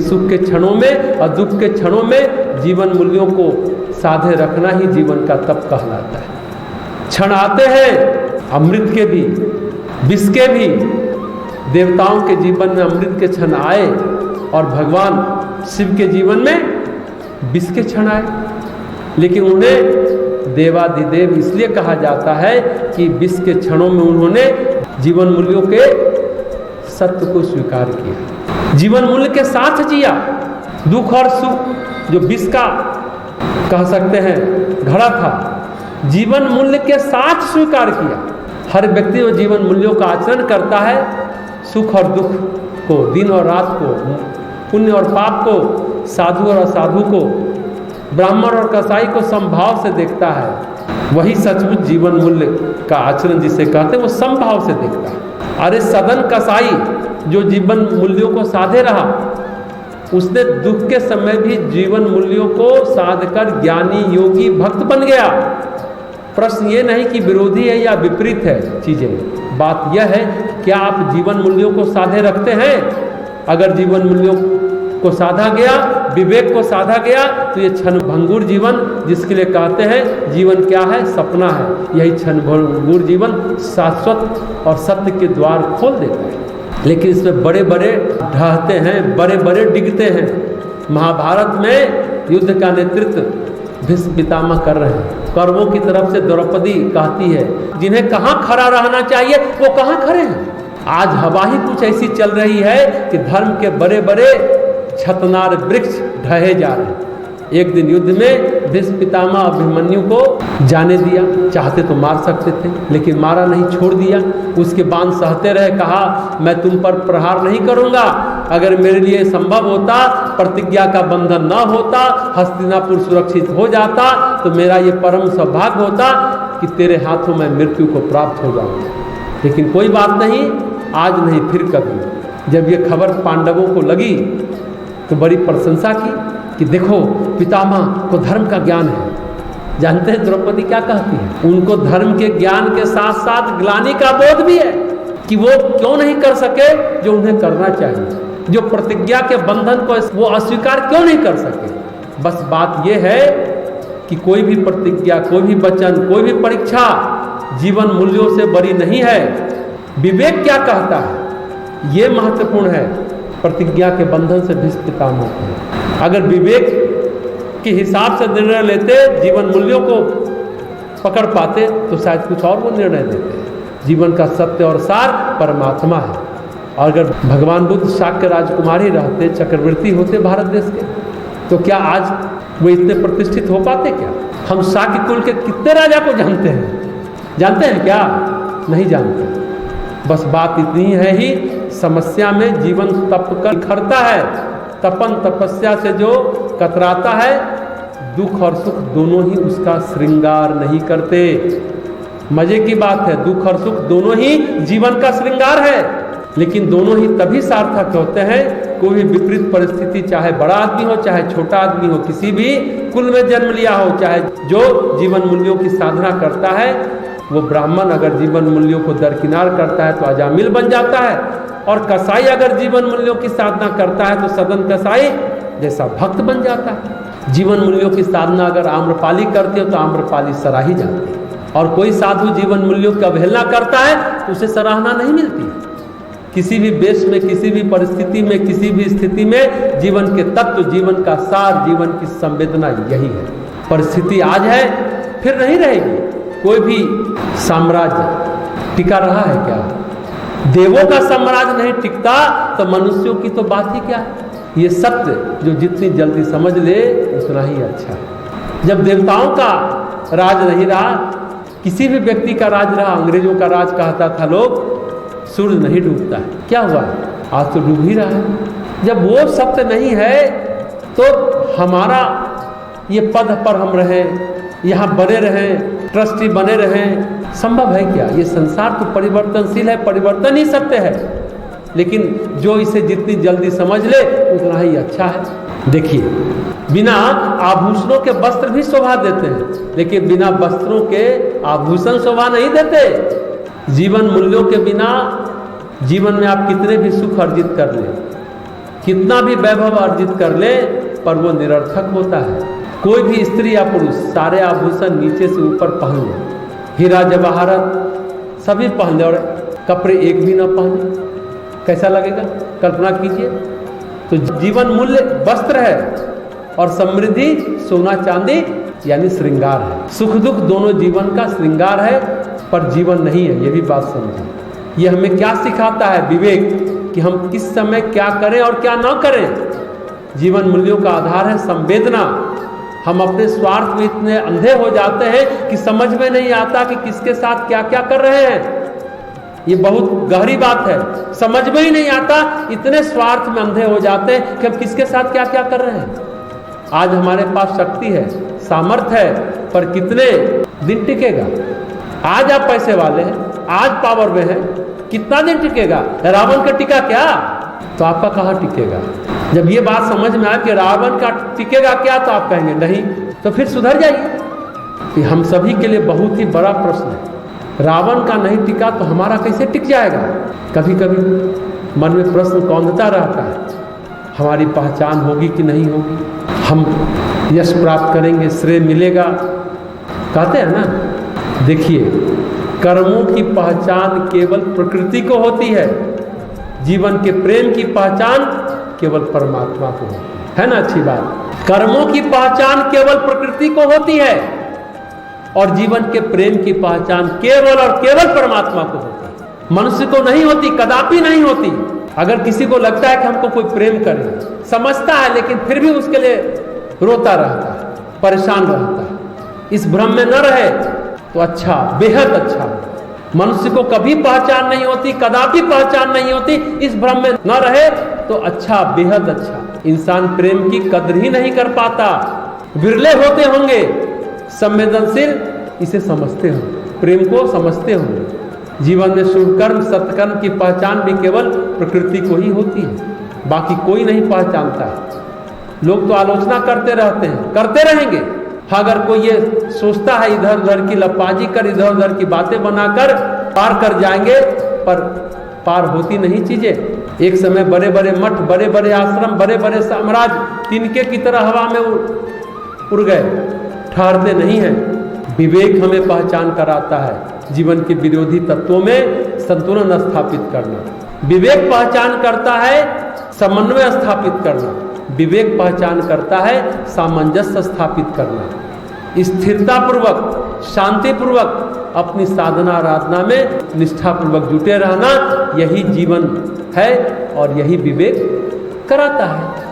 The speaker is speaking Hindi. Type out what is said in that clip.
सुख के क्षणों में और दुख के क्षणों में जीवन मूल्यों को साधे रखना ही जीवन का तप कहलाता है। क्षण आते हैं अमृत के भी, विष के भी। देवताओं के जीवन में अमृत के क्षण आए और भगवान शिव के जीवन में विष के क्षण आए, लेकिन उन्हें देवाधिदेव इसलिए कहा जाता है कि विष के क्षणों में उन्होंने जीवन मूल्यों के सत्य को स्वीकार किया, जीवन मूल्य के साथ जिया। दुख और सुख जो विष का कह सकते हैं घड़ा था, जीवन मूल्य के साथ स्वीकार किया। हर व्यक्ति जो जीवन मूल्यों का आचरण करता है, सुख और दुख को, दिन और रात को, पुण्य और पाप को, साधु और असाधु को, ब्राह्मण और कसाई को समभाव से देखता है। वही सचमुच जीवन मूल्य का आचरण जिसे कहते हैं वो समभाव से देखता है। अरे सदन कसाई जो जीवन मूल्यों को साधे रहा, उसने दुख के समय भी जीवन मूल्यों को साधकर ज्ञानी योगी भक्त बन गया। प्रश्न ये नहीं कि विरोधी है या विपरीत है चीजें, बात यह है क्या आप जीवन मूल्यों को साधे रखते हैं। अगर जीवन मूल्यों को साधा गया, विवेक को साधा गया, तो ये क्षण भंगुर जीवन, जिसके लिए कहते हैं जीवन क्या है, सपना है, यही क्षण भंगुर जीवन शाश्वत और सत्य के द्वार खोल देता है। लेकिन इसमें बड़े बड़े ढहते हैं, बड़े बड़े डिगते हैं। महाभारत में युद्ध का नेतृत्व भीष्म पितामह कर रहे हैं। कौरवों की तरफ से द्रौपदी कहती है जिन्हें कहाँ खड़ा रहना चाहिए वो कहाँ खड़े हैं। आज हवा ही कुछ ऐसी चल रही है कि धर्म के बड़े बड़े छतनार वृक्ष ढहे जा रहे हैं। एक दिन युद्ध में भीष्म पितामह अभिमन्यु को जाने दिया, चाहते तो मार सकते थे लेकिन मारा नहीं, छोड़ दिया। उसके बाण सहते रहे, कहा मैं तुम पर प्रहार नहीं करूंगा, अगर मेरे लिए संभव होता, प्रतिज्ञा का बंधन न होता, हस्तिनापुर सुरक्षित हो जाता, तो मेरा ये परम सौभाग्य होता कि तेरे हाथों में मृत्यु को प्राप्त हो जाऊं। लेकिन कोई बात नहीं, आज नहीं फिर कभी। जब ये खबर पांडवों को लगी तो बड़ी प्रशंसा की कि देखो पितामह को धर्म का ज्ञान है। जानते हैं द्रौपदी क्या कहती है? उनको धर्म के ज्ञान के साथ साथ ग्लानि का बोध भी है कि वो क्यों नहीं कर सके जो उन्हें करना चाहिए, जो प्रतिज्ञा के बंधन को वो अस्वीकार क्यों नहीं कर सके। बस बात यह है कि कोई भी प्रतिज्ञा, कोई भी वचन, कोई भी परीक्षा जीवन मूल्यों से बड़ी नहीं है। विवेक क्या कहता है ये महत्वपूर्ण है। प्रतिज्ञा के बंधन से भीष्म पितामह है। अगर विवेक के हिसाब से निर्णय लेते, जीवन मूल्यों को पकड़ पाते, तो शायद कुछ और वो निर्णय देते। जीवन का सत्य और सार परमात्मा है। और अगर भगवान बुद्ध शाक्य राजकुमार ही रहते, चक्रवर्ती होते भारत देश के, तो क्या आज वो इतने प्रतिष्ठित हो पाते क्या? हम शाक्य कुल के कितने राजा को जानते हैं? जानते हैं क्या? नहीं जानते। बस बात इतनी है ही, समस्या में जीवन तप कर निखरता है। तपन तपस्या से जो कतराता है, दुख और सुख दोनों ही उसका श्रृंगार नहीं करते। मजे की बात है, दुख और सुख दोनों ही जीवन का श्रृंगार है, लेकिन दोनों ही तभी सार्थक होते हैं कोई भी विपरीत परिस्थिति, चाहे बड़ा आदमी हो चाहे छोटा आदमी हो, किसी भी कुल में जन्म लिया हो, चाहे जो जीवन मूल्यों की साधना करता है, वो ब्राह्मण अगर जीवन मूल्यों को दरकिनार करता है तो अजामिल बन जाता है, और कसाई अगर जीवन मूल्यों की साधना करता है तो सदन कसाई जैसा भक्त बन जाता है। जीवन मूल्यों की साधना अगर आम्रपाली करते हो तो आम्रपाली सराही जाती है, और कोई साधु जीवन मूल्यों की अवहेलना करता है तो उसे सराहना नहीं मिलती। किसी भी वेश में, किसी भी परिस्थिति में, किसी भी स्थिति में जीवन के तत्व, जीवन का सार, जीवन की संवेदना यही है। परिस्थिति आज है फिर नहीं रहेगी। कोई भी साम्राज्य टिका रहा है क्या? देवों का साम्राज्य नहीं टिकता तो मनुष्यों की तो बात ही क्या है। ये सत्य जो जितनी जल्दी समझ ले उतना ही अच्छा है। जब देवताओं का राज नहीं रहा, किसी भी व्यक्ति का राज रहा, अंग्रेजों का राज कहता था लोग, सूर्य नहीं डूबता है। क्या हुआ? आज तो डूब ही रहा है। जब वो सत्य नहीं है तो हमारा ये पद पर हम रहें, यहाँ बने रहें, ट्रस्टी बने रहें, संभव है क्या? ये संसार तो परिवर्तनशील है, परिवर्तन ही सत्य है, लेकिन जो इसे जितनी जल्दी समझ ले उतना ही अच्छा है। देखिए, बिना आभूषणों के वस्त्र भी शोभा देते हैं, लेकिन बिना वस्त्रों के आभूषण शोभा नहीं देते। जीवन मूल्यों के बिना जीवन में आप कितने भी सुख अर्जित कर लें, कितना भी वैभव अर्जित कर ले, पर वो निरर्थक होता है। कोई भी स्त्री या पुरुष सारे आभूषण नीचे से ऊपर पहन ले, हीरा जवाहरत सभी पहन ले और कपड़े एक भी ना पहने, कैसा लगेगा? कल्पना कीजिए। तो जीवन मूल्य वस्त्र है और समृद्धि सोना चांदी यानी श्रृंगार है। सुख दुख दोनों जीवन का श्रृंगार है, पर जीवन नहीं है, ये भी बात समझिए। ये हमें क्या सिखाता है? विवेक, कि हम किस समय क्या करें और क्या ना करें। जीवन मूल्यों का आधार है संवेदना। हम अपने स्वार्थ में इतने अंधे हो जाते हैं कि समझ में नहीं आता कि किसके साथ क्या क्या कर रहे हैं। ये बहुत गहरी बात है, समझ में ही नहीं आता, इतने स्वार्थ में अंधे हो जाते हैं कि हम किसके साथ क्या क्या कर रहे हैं। आज हमारे पास शक्ति है, सामर्थ्य है, पर कितने दिन टिकेगा? आज आप पैसे वाले हैं, आज पावर में है, कितना दिन टिकेगा? रावण का टिका क्या? तो आपका कहाँ टिकेगा? जब ये बात समझ में आए कि रावण का टिकेगा क्या, तो आप कहेंगे नहीं, तो फिर सुधर जाइए। ये हम सभी के लिए बहुत ही बड़ा प्रश्न है। रावण का नहीं टिका तो हमारा कैसे टिक जाएगा? कभी कभी मन में प्रश्न कौंधता रहता है, हमारी पहचान होगी कि नहीं होगी, हम यश प्राप्त करेंगे, श्रेय मिलेगा, कहते हैं ना। देखिए, कर्मों की पहचान केवल प्रकृति को होती है, जीवन के प्रेम की पहचान केवल परमात्मा को होती है ना। अच्छी बात, कर्मों की पहचान केवल प्रकृति को होती है और जीवन के प्रेम की पहचान केवल और केवल परमात्मा को होती है, मनुष्य को नहीं होती, कदापि नहीं होती। अगर किसी को लगता है कि हमको कोई प्रेम करे, समझता है, लेकिन फिर भी उसके लिए रोता रहता है, परेशान रहता है, इस भ्रम में न रहे तो अच्छा, बेहद अच्छा। मनुष्य को कभी पहचान नहीं होती, कदापि पहचान नहीं होती, इस भ्रम में न रहे तो अच्छा, बेहद अच्छा। इंसान प्रेम की कदर ही नहीं कर पाता, विरले होते होंगे संवेदनशील इसे समझते हो, प्रेम को समझते होंगे। जीवन में शुभ कर्म सत्कर्म की पहचान भी केवल प्रकृति को ही होती है, बाकी कोई नहीं पहचानता है। लोग तो आलोचना करते रहते हैं, करते रहेंगे। अगर कोई ये सोचता है इधर उधर की लपाजी कर, इधर उधर की बातें बनाकर पार कर जाएंगे, पर पार होती नहीं चीजें। एक समय बड़े बड़े मठ, बड़े बड़े आश्रम, बड़े बड़े साम्राज्य तिनके की तरह हवा में उड़ गए, ठहरते नहीं हैं। विवेक हमें पहचान कराता है जीवन के विरोधी तत्वों में संतुलन स्थापित करना। विवेक पहचान करता है समन्वय स्थापित करना। विवेक पहचान करता है सामंजस्य स्थापित करना। स्थिरतापूर्वक, शांतिपूर्वक अपनी साधना आराधना में निष्ठापूर्वक जुटे रहना, यही जीवन है और यही विवेक कराता है।